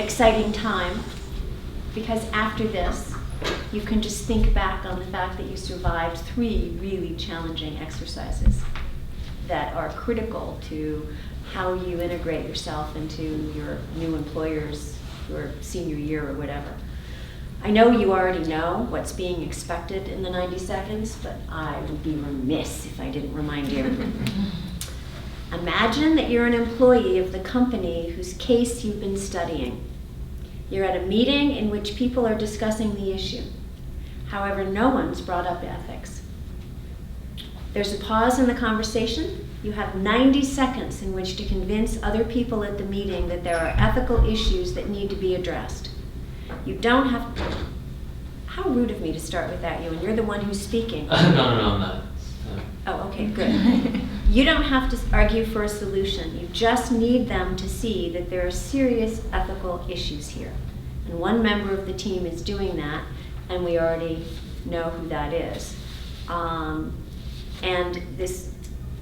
exciting time, because after this, you can just think back on the fact that you survived 3 really challenging exercises that are critical to how you integrate yourself into your new employers, your senior year or whatever. I know you already know what's being expected in the 90 seconds, but I would be remiss if I didn't remind you. Imagine that you're an employee of the company whose case you've been studying. You're at a meeting in which people are discussing the issue. However, no one's brought up ethics. There's a pause in the conversation. You have 90 seconds in which to convince other people at the meeting that there are ethical issues that need to be addressed. You don't have to. How rude of me to start with that, Ewan. You're the one who's speaking. No, I'm not. Oh, okay, good. You don't have to argue for a solution. You just need them to see that there are serious ethical issues here. And one member of the team is doing that, and we already know who that is. And this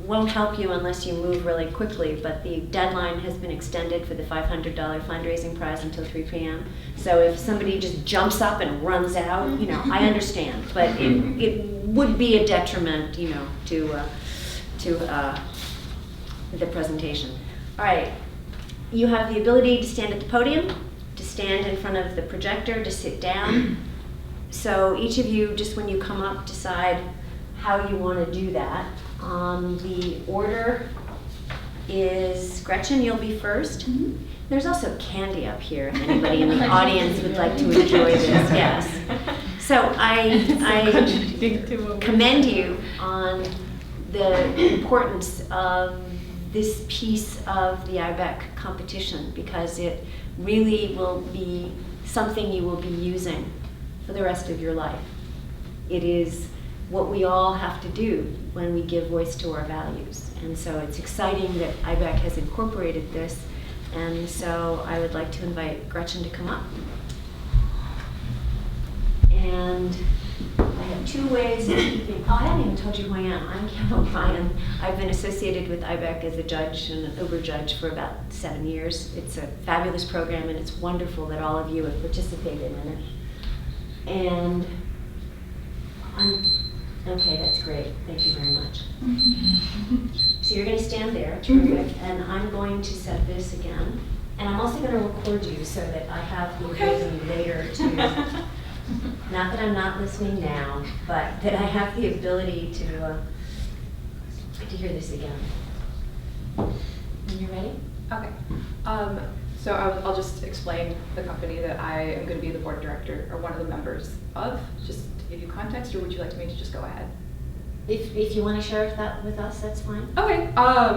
won't help you unless you move really quickly, but the deadline has been extended for the $500 fundraising prize until 3 p.m. So if somebody just jumps up and runs out, I understand, but it would be a detriment, to the presentation. All right, you have the ability to stand at the podium, to stand in front of the projector, to sit down. So each of you, just when you come up, decide how you want to do that. The order is, Gretchen, you'll be first. Mm-hmm. There's also candy up here if anybody in the audience would like to enjoy this, yes. So I commend you on the importance of this piece of the IBECC competition, because it really will be something you will be using for the rest of your life. It is what we all have to do when we give voice to our values. And so it's exciting that IBECC has incorporated this. And so I would like to invite Gretchen to come up. And I have 2 ways of keeping, I haven't even told you who I am. I'm Kim O'Brien. I've been associated with IBECC as a judge and an Uber judge for about 7 years. It's a fabulous program, and it's wonderful that all of you have participated in it. And okay, that's great. Thank you very much. So you're going to stand there, terrific, and I'm going to set this again. And I'm also going to record you so that I have the ability later to, not that I'm not listening now, but that I have the ability to hear this again. When you're ready? Okay. So I'll just explain the company that I am going to be the board director, or one of the members of, just to give you context, or would you like me to just go ahead? If you want to share that with us, that's fine. Okay.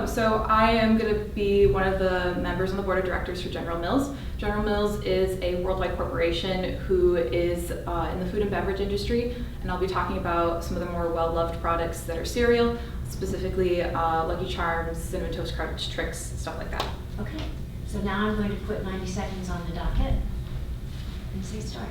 So I am going to be one of the members on the board of directors for General Mills. General Mills is a worldwide corporation who is in the food and beverage industry, and I'll be talking about some of the more well-loved products that are cereal, specifically Lucky Charms, Cinnamon Toast Crunch Trix, stuff like that. Okay. So now I'm going to put 90 seconds on the docket and say start.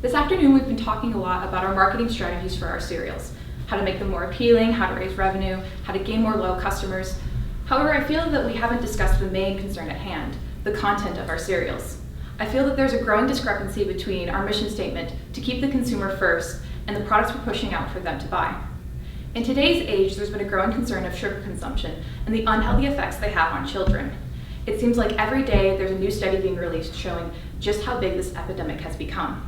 This afternoon we've been talking a lot about our marketing strategies for our cereals, how to make them more appealing, how to raise revenue, how to gain more loyal customers. However, I feel that we haven't discussed the main concern at hand, the content of our cereals. I feel that there's a growing discrepancy between our mission statement to keep the consumer first and the products we're pushing out for them to buy. In today's age, there's been a growing concern of sugar consumption and the unhealthy effects they have on children. It seems like every day there's a new study being released showing just how big this epidemic has become.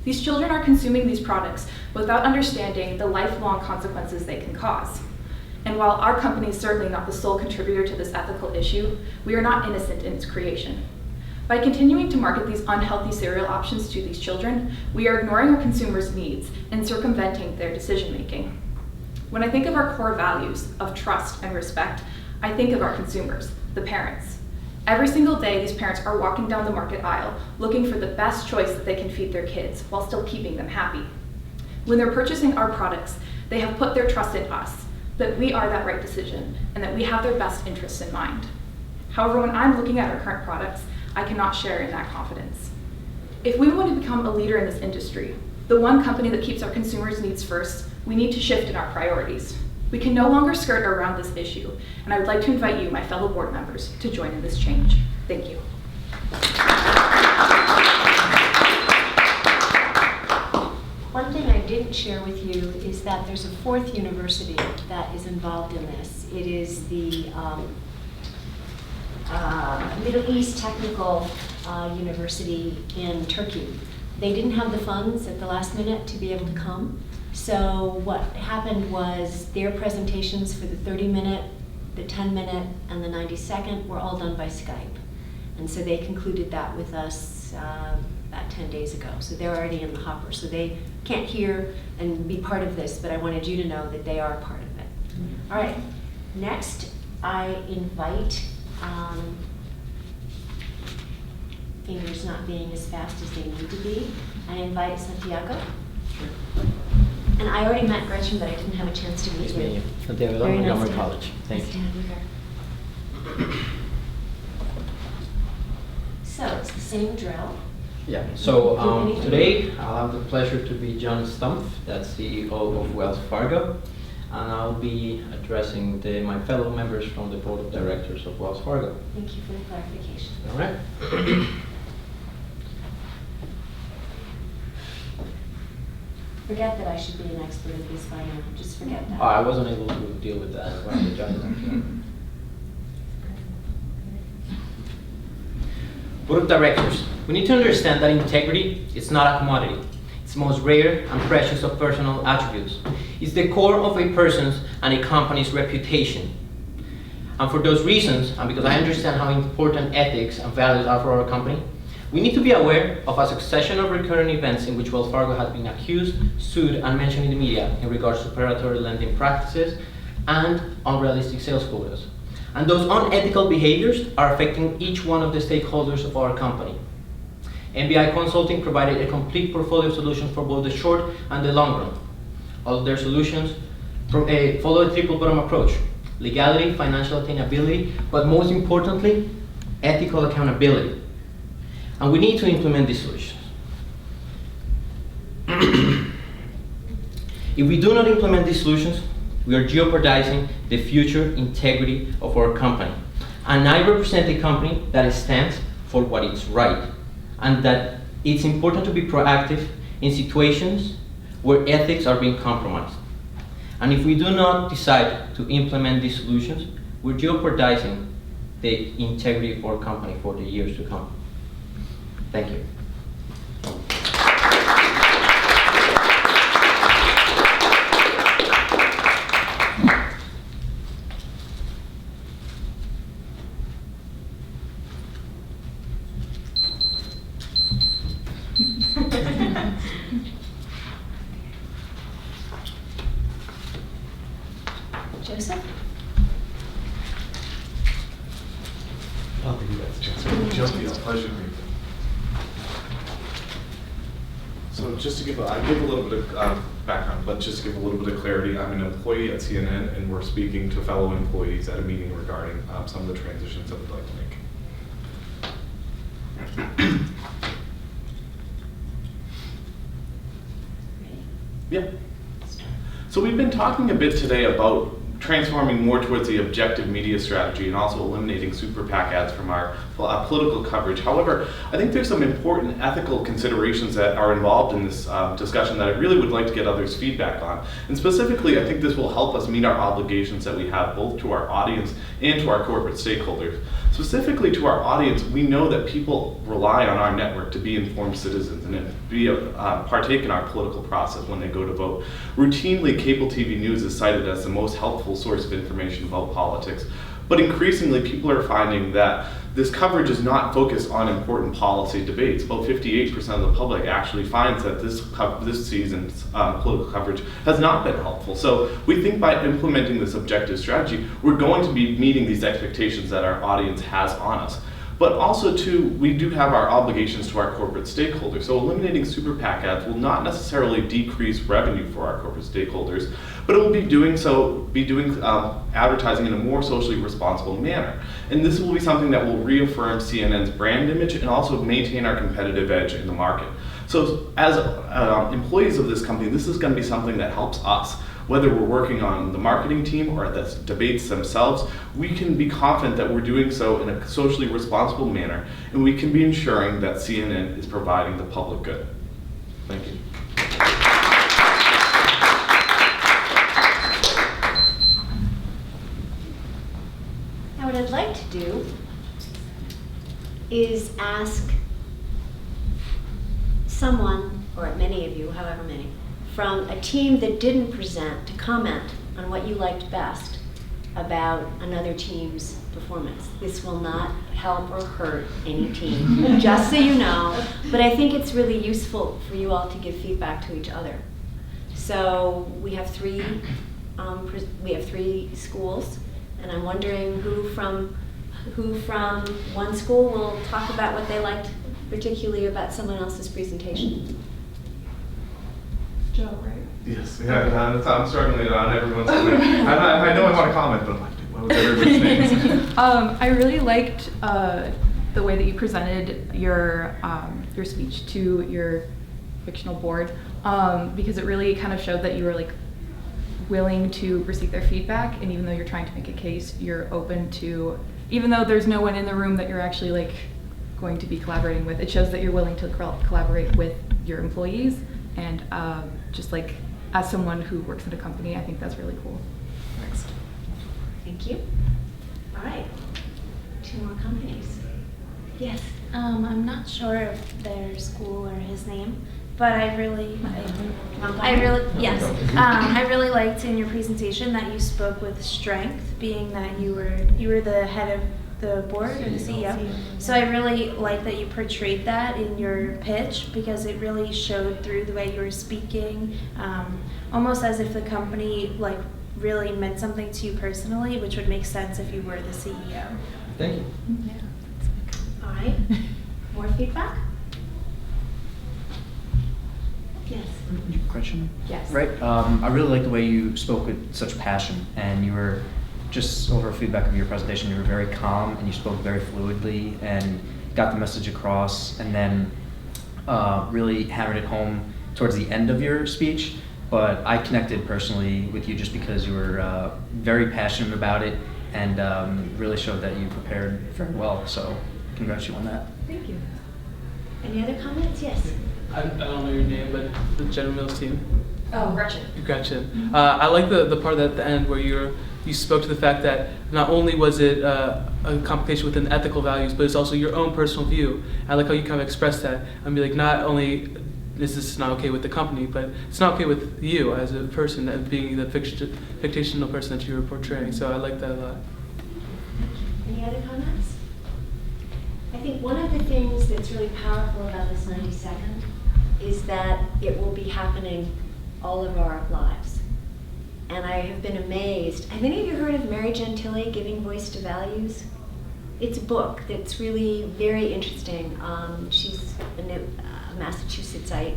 These children are consuming these products without understanding the lifelong consequences they can cause. And while our company is certainly not the sole contributor to this ethical issue, we are not innocent in its creation. By continuing to market these unhealthy cereal options to these children, we are ignoring our consumers' needs and circumventing their decision-making. When I think of our core values of trust and respect, I think of our consumers, the parents. Every single day, these parents are walking down the market aisle looking for the best choice that they can feed their kids while still keeping them happy. When they're purchasing our products, they have put their trust in us, that we are that right decision, and that we have their best interests in mind. However, when I'm looking at our current products, I cannot share in that confidence. If we want to become a leader in this industry, the one company that keeps our consumers' needs first, we need to shift in our priorities. We can no longer skirt around this issue, and I would like to invite you, my fellow board members, to join in this change. Thank you. One thing I didn't share with you is that there's a fourth university that is involved in this. It is the Middle East Technical University in Turkey. They didn't have the funds at the last minute to be able to come. So what happened was their presentations for the 30-minute, the 10-minute, and the 90-second were all done by Skype. And so they concluded that with us about 10 days ago. So they're already in the hopper. So they can't hear and be part of this, but I wanted you to know that they are part of it. All right, next I invite, fingers not being as fast as they need to be, I invite Santiago. And I already met Gretchen, but I didn't have a chance to meet you. Santiago, Very nice Montgomery to College. Thank nice you. to have you here. So it's the same drill. Yeah, so today I'll have the pleasure to be John Stumpf, that's CEO of Wells Fargo, and I'll be addressing my fellow members from the board of directors of Wells Fargo. Thank you for the clarification. All right. Forget that I should be an expert at this by now. Just forget that. I wasn't able to deal with that when I joined. Board of directors. We need to understand that integrity is not a commodity. It's the most rare and precious of personal attributes. It's the core of a person's and a company's reputation. And for those reasons, and because I understand how important ethics and values are for our company, we need to be aware of a succession of recurring events in which Wells Fargo has been accused, sued, and mentioned in the media in regards to predatory lending practices and unrealistic sales quotas. And those unethical behaviors are affecting each one of the stakeholders of our company. MBI Consulting provided a complete portfolio of solutions for both the short and the long run. All of their solutions follow a triple bottom approach: legality, financial attainability, but most importantly, ethical accountability. And we need to implement these solutions. If we do not implement these solutions, we are jeopardizing the future integrity of our company. And I represent a company that stands for what is right, and that it's important to be proactive in situations where ethics are being compromised. And if we do not decide to implement these solutions, we're jeopardizing the integrity of our company for the years to come. Thank you. Joseph? I'll give you that, Jessica. Josie, a pleasure to meet you. So just to give I give a little bit of background, but just to give a little bit of clarity, I'm an employee at CNN, and we're speaking to fellow employees at a meeting regarding some of the transitions that we'd like to make. Yeah. So we've been talking a bit today about transforming more towards the objective media strategy and also eliminating super PAC ads from our political coverage. However, I think there's some important ethical considerations that are involved in this discussion that I really would like to get others' feedback on. And specifically, I think this will help us meet our obligations that we have both to our audience and to our corporate stakeholders. Specifically to our audience, we know that people rely on our network to be informed citizens and partake in our political process when they go to vote. Routinely, cable TV news is cited as the most helpful source of information about politics, but increasingly people are finding that this coverage is not focused on important policy debates. About 58% of the public actually finds that this season's political coverage has not been helpful. So we think by implementing this objective strategy, we're going to be meeting these expectations that our audience has on us. But also too, we do have our obligations to our corporate stakeholders. So eliminating super PAC ads will not necessarily decrease revenue for our corporate stakeholders, but it will be doing advertising in a more socially responsible manner. And this will be something that will reaffirm CNN's brand image and also maintain our competitive edge in the market. So as employees of this company, this is going to be something that helps us. whether we're working on the marketing team or the debates themselves, we can be confident that we're doing so in a socially responsible manner, and we can be ensuring that CNN is providing the public good. Thank you. Now what I'd like to do is ask someone, or many of you, however many, from a team that didn't present to comment on what you liked best about another team's performance. This will not help or hurt any team, just so you know, but I think it's really useful for you all to give feedback to each other. So we have three schools, and I'm wondering who from one school will talk about what they liked particularly about someone else's presentation. Joe, right? Yes, yeah, I'm struggling on everyone's name. I know I want to comment, but I'm like, what was everybody's name? I really liked the way that you presented your speech to your fictional board, because it really kind of showed that you were like willing to receive their feedback, and even though you're trying to make a case, you're open to, even though there's no one in the room that you're actually like going to be collaborating with, it shows that you're willing to collaborate with your employees, and just like as someone who works at a company, I think that's really cool. Thanks. Thank you. All right, 2 more companies. Yes. I'm not sure of their school or his name, but I really liked in your presentation that you spoke with strength, being that you were the head of the board or the CEO. So I really like that you portrayed that in your pitch, because it really showed through the way you were speaking, almost as if the company like really meant something to you personally, which would make sense if you were the CEO. Thank you. All right, more feedback? Yes. Question? Yes. Right. I really like the way you spoke with such passion, and you were just over feedback of your presentation. You were very calm, and you spoke very fluidly, and got the message across. And then really hammered it home towards the end of your speech. But I connected personally with you just because you were very passionate about it, and really showed that you prepared very well. So, congrats you on that. Thank you. Any other comments? Yes. I don't know your name, but the General Mills team. Oh, Gretchen. Gretchen. I like the part at the end where you spoke to the fact that not only was it a competition within ethical values, but it's also your own personal view. I like how you kind of expressed that and be like, not only is this not okay with the company, but it's not okay with you as a person, and being the fictional person that you were portraying. So I like that a lot. Any other comments? I think one of the things that's really powerful about this 92nd is that it will be happening all of our lives. And I have been amazed. Have any of you heard of Mary Gentile, Giving Voice to Values? It's a book that's really very interesting. She's a Massachusettsite,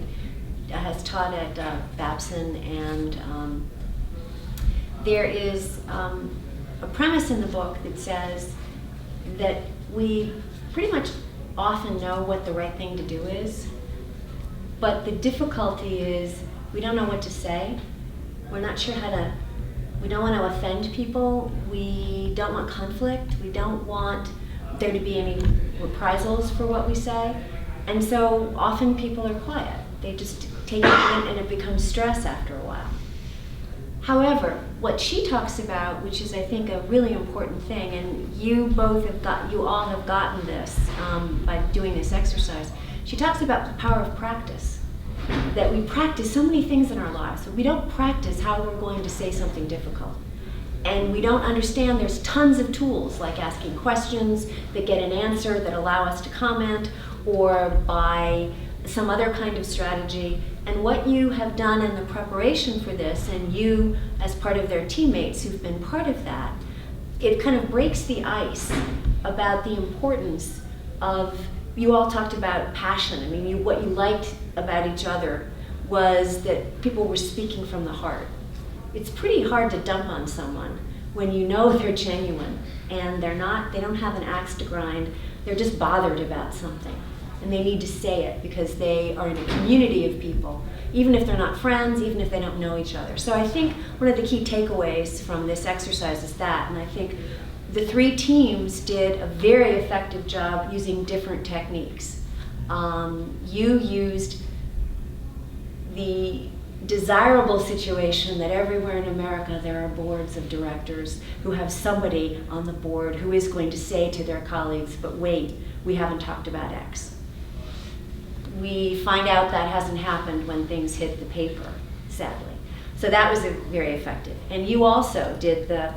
has taught at Babson, and there is a premise in the book that says that we pretty much often know what the right thing to do is, but the difficulty is we don't know what to say. We're not sure how to, we don't want to offend people. We don't want conflict. We don't want there to be any reprisals for what we say. And so often people are quiet. They just take it in, and it becomes stress after a while. However, what she talks about, which is I think a really important thing, and you all have gotten this by doing this exercise, she talks about the power of practice. That we practice so many things in our lives, but we don't practice how we're going to say something difficult. And we don't understand there's tons of tools, like asking questions that get an answer that allow us to comment, or by some other kind of strategy. And what you have done in the preparation for this, and you as part of their teammates who've been part of that, it kind of breaks the ice about the importance of, you all talked about passion. I mean, what you liked about each other was that people were speaking from the heart. It's pretty hard to dump on someone when you know they're genuine and they don't have an axe to grind, they're just bothered about something. and they need to say it because they are in a community of people, even if they're not friends, even if they don't know each other. So I think one of the key takeaways from this exercise is that, and I think the 3 teams did a very effective job using different techniques. You used the desirable situation that everywhere in America there are boards of directors who have somebody on the board who is going to say to their colleagues, but wait, we haven't talked about X. We find out that hasn't happened when things hit the paper, sadly. So that was very effective. And you also did the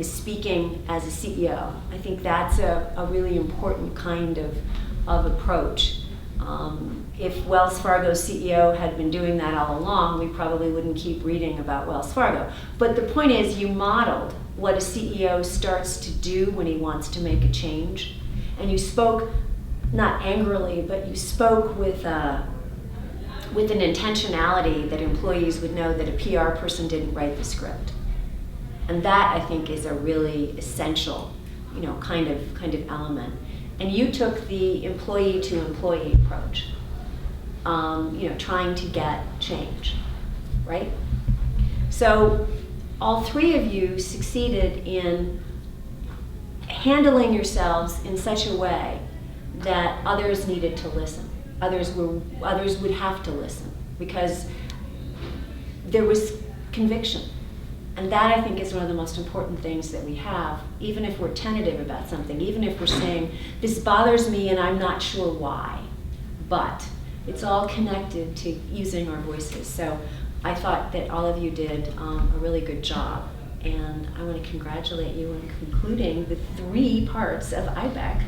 speaking as a CEO. I think that's a really important kind of approach. If Wells Fargo's CEO had been doing that all along, we probably wouldn't keep reading about Wells Fargo. But the point is, you modeled what a CEO starts to do when he wants to make a change. And you spoke, not angrily, but you spoke with an intentionality that employees would know that a PR person didn't write the script. And that, I think, is a really essential, kind of element. And you took the employee to employee approach, trying to get change, right? So all 3 of you succeeded in handling yourselves in such a way that others needed to listen. Others would have to listen because there was conviction. And that, I think, is one of the most important things that we have, even if we're tentative about something, even if we're saying, this bothers me and I'm not sure why, but it's all connected to using our voices. So I thought that all of you did a really good job, and I want to congratulate you on concluding the 3 parts of IBECC.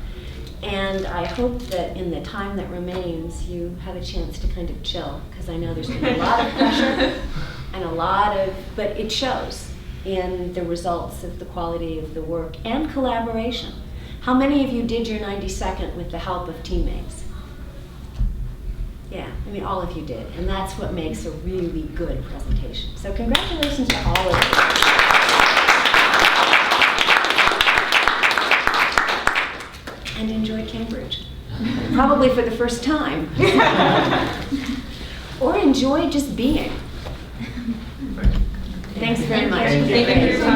And I hope that in the time that remains, you have a chance to kind of chill, because I know there's been a lot of pressure and but it shows in the results of the quality of the work and collaboration. How many of you did your 92nd with the help of teammates? Yeah, all of you did, and that's what makes a really good presentation. So congratulations to all of you. And enjoy Cambridge, probably for the first time. Or enjoy just being. Thanks very much. Thank you for your time.